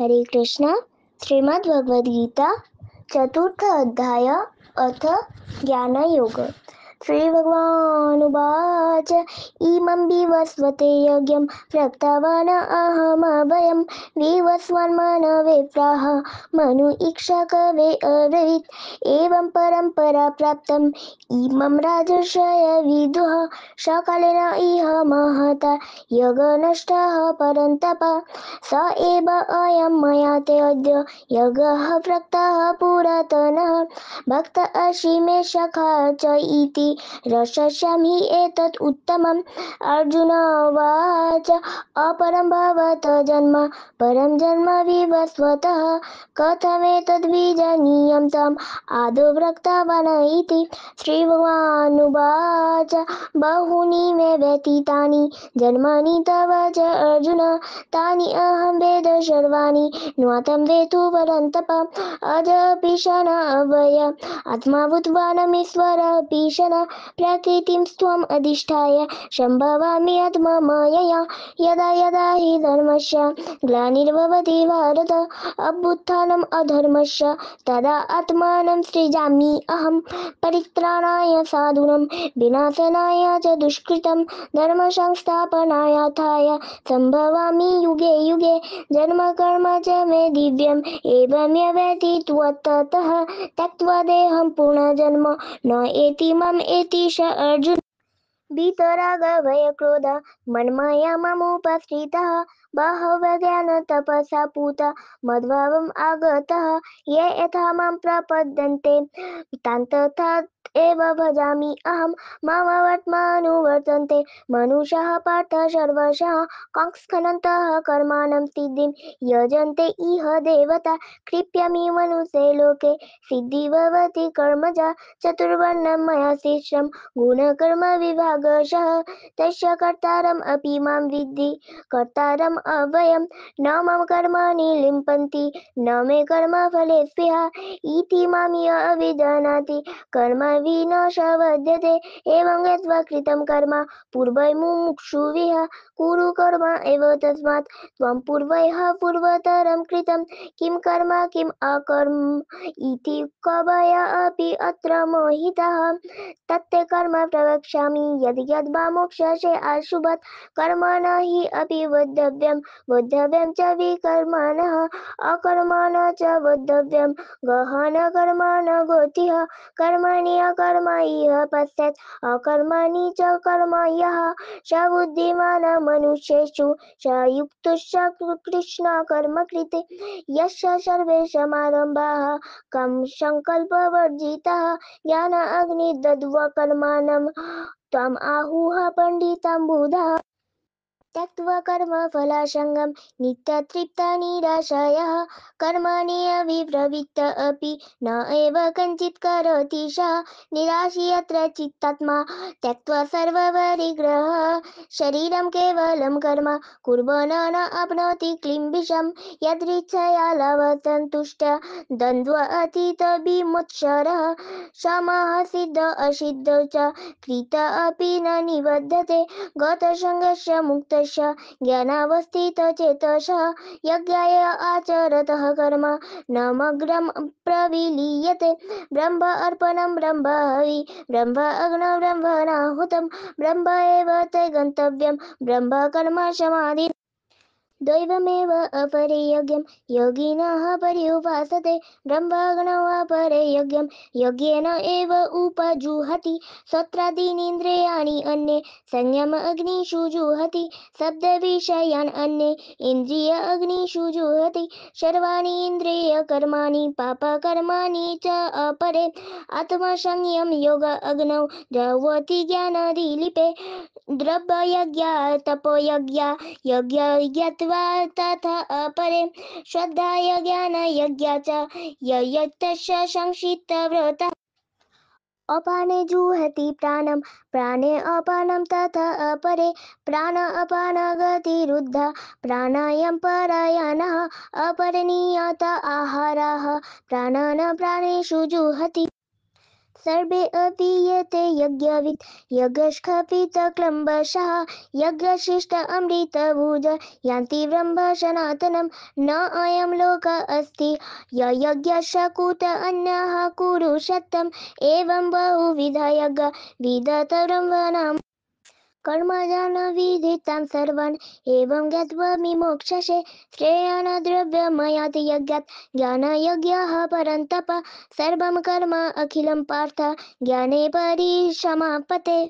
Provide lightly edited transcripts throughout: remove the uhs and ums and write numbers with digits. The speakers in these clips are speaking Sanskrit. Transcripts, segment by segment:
हरे कृष्ण। श्रीमद् भगवद गीता चतुर्थ अध्याय अथ ज्ञान योग। श्री भगवानुवाच इमं विवस्वते यज्ञं प्रक्तवान् अहमभयं विवस्वन्मनवे प्राह मनु इक्षकवे अब्रवीत् एवं परम्परा प्राप्तम् इमं राजर्षय विदुः सकालेन इह महता यज्ञनष्टः परन्तप स एव अयं मया ते अद्य यज्ञः प्रोक्तः पुरातनः भक्त असि मे सखा च इति रक्षसामि एतत् उत्तमम्। अर्जुन उवाच अपरं भवत जन्म परं जन्म विवस्वतः कथमेतद्विजानीयं तम् आदौ प्रोक्तवान् इति। श्रीभगवानुवाच बहूनि मे व्यतीतानि जन्मानि तव च अर्जुन तानि अहं वेद सर्वाणि ज्ञातं वेतु परन्तप अजपि शन अव्यय आत्मा भूतवानमीश्वरपि शन प्रकृतिं त्वम् अधिष्ठाय सम्भवामि आत्ममयया यदा यदा हि धर्मस्य ग्लानिर्भवति भारत अभ्युत्थानम् अधर्मस्य तदा आत्मानं सृजामि अहं परित्राणाय साधूनां विनाशनाय च दुष्कृतं धर्म संस्थापनार्थाय सम्भवामि युगे युगे जन्म कर्म च मे दिव्यम् एवमेवेति त्वत्ततः त्यक्त्वा देहं पुनर्जन्म न एति मम एति स अर्जुन। वीतरागभयक्रोध मन्मया ममुपस्थितः बहवो ज्ञानतपसा पूता मद्भावम् आगतः ये यथा मां प्रपद्यन्ते तान् तथा एव भजामि अहं मम वर्त्मानुवर्तन्ते मनुष्याः पार्थ सर्वशः काङ्क्षन्तः कर्माणं सिद्धिं यजन्ते इह देवता क्षिप्यामि मनुष्ये लोके सिद्धि भवति कर्मजा चतुर्वर्णं मया शिष्टं गुणकर्म विभागशः तस्य कर्तारम् अपि मां विद्धि कर्तारम् अव्ययम् न मम कर्माणि लिम्पन्ति न मे कर्मफले स्पृहा इति मां य अविजानाति कर्म विनाश वध्यते एवं ज्ञात्वा कृतं कर्म पूर्वै मुमुक्षुभिः कुरु कर्म एव तस्मात् त्वं पूर्वैः पूर्वतरं कृतं किं कर्म किम् अकर्म इति कवय अपि अत्र मोहितः तत्ते कर्म प्रवक्ष्यामि यद् यद्वा मोक्ष्यसे अशुभत् कर्म न हि अपि वद्धव्यं च विकर्मणः अकर्मण च वद्धव्यं गहन कर्म न गोतिः कर्मणि अकर्म इह पश्यत् अकर्मणि च कर्म यः स बुद्धिमान् मनुष्येषु स युक्तः कृष्ण कर्मकृत् यस्य सर्वे समारम्भाः काम संकल्पवर्जिताः ज्ञान अग्निदग्ध्वा कर्माणं त्वम् आहुः पण्डितां बुधाः त्यक्त्वा कर्मफलासङ्गं नित्यतृप्ता निराशयः कर्मणि अविप्रवृत्त अपि न एव किञ्चित् करोति सः निराशी यत्र चित्तात्मा त्यक्त्वा सर्वपरिग्रहः शरीरं केवलं कर्म कुर्वन् न आप्नोति क्लिम्बिषं यदृच्छया लभसन्तुष्ट द्वन्द्व अतीत विमुत्सरः समः सिद्ध असिद्धौ च कृत अपि न निबध्यते गतसङ्गस्य मुक्तस्य ज्ञानावस्थितचेतसः यज्ञाय आचरतः कर्म न मग्नं प्रविलीयते ब्रह्म अर्पणं ब्रह्म हवि ब्रह्म अग्नौ ब्रह्मणाहुतं ब्रह्म एव ते गन्तव्यं ब्रह्म कर्म समाधि दैवमेव अपरे यज्ञं योगिनः पर्युपासते ब्रह्माग्नौ अपरे यज्ञं यज्ञेन एव उपजुहति सत्रादीनीन्द्रियाणि अन्ये संयम अग्निषु जुहति शब्दविषयान् अन्ये इन्द्रिय अग्निषु जुहति सर्वाणि इन्द्रियकर्माणि पापकर्माणि च अपरे आत्मसंयम योग अग्नौ जह्वति ज्ञानदीलिपे द्रव्ययज्ञा तपोयज्ञा यज्ञयज्ञत्वा तथा अपरे श्रद्धाय ज्ञानयज्ञा च ययत्तस्य संशितव्रतः अपाने जुहति प्राणं प्राणे अपानं तथा अपरे प्राण अपान गतिरुद्धा प्राणायाम परायणः अपरे नियत आहाराः प्राणान् प्राणेषु जुहति सर्वे अपि एते यज्ञवित् यज्ञस्खपितक्लम्बषः यज्ञशिष्ट अमृतभुज यान्ति ब्रह्म सनातनं न अयं लोक अस्ति यज्ञस्य कुत अन्यः कुरु सत्यम् एवं बहुविध यज्ञ विदत ब्रह्मणाम् कर्मजान विधितां सर्वान् एवं ज्ञात्वा विमोक्षसे श्रेयान् द्रव्यमयाति यज्ञात् ज्ञानयज्ञः परन्तप सर्वं कर्म अखिलं पार्थ ज्ञाने परिसमाप्यते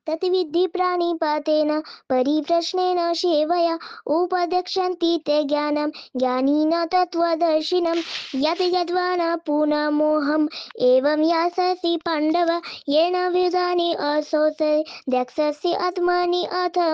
तद्विद्धि प्राणिपातेन परिप्रश्नेन सेवया उपदेक्ष्यन्ति ते ज्ञानं ज्ञानिनः तत्त्वदर्शिनं यत् यद्वा न पुनर्मोहम् एवं यास्यसि पाण्डव येन विधानि असोऽसि द्याक्ष्यसि आत्मनि अथ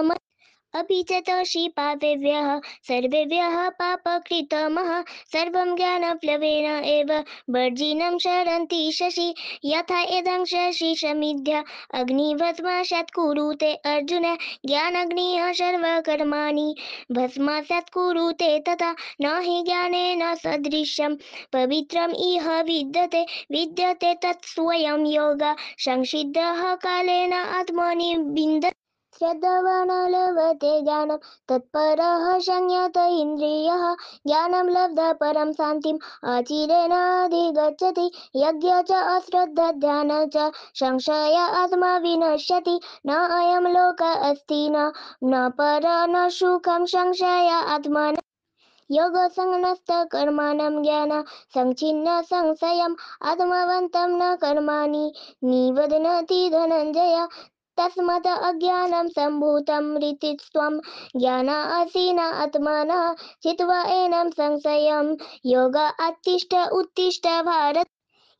अपि च तोषि पापेभ्यः सर्वेभ्यः पापकृतमः सर्वं ज्ञानप्लवेन एव वर्जिनं शरन्ति शशि यथा इदं शशि समिध्य अग्निभस्मासात् कुरुते अर्जुन ज्ञानाग्निः सर्वकर्माणि भस्मासात् कुरुते तथा न हि ज्ञानेन सदृशं पवित्रम् इह विद्यते तत् स्वयं योगः संसिद्धः कालेन आत्मनि विन्दते श्रद्धावान् लभते ज्ञानं तत्परः संयत इन्द्रियः ज्ञानं लब्धा परं शान्तिम् अचिरेणाधिगच्छति यज्ञ च अश्रद्धा ध्यान च संशय आत्मा विनश्यति न अयं लोक अस्ति न पर न सुखं संशय आत्मा योगसंन्यस्तकर्माणं ज्ञान संच्छिन्न संशयम् आत्मवन्तं न कर्माणि निबध्नन्ति धनञ्जय तस्मात् अज्ञानं सम्भूतं रीतिस्त्वं ज्ञानासीन आत्मनः चित्वा एनं संशयं योग उत्तिष्ठ भारत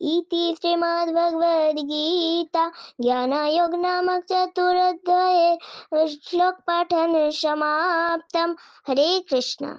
इति श्रीमद्भगवद्गीता ज्ञानयोग नामक चतुरोध्याये श्लोक पाठन समाप्तम् हरे कृष्ण।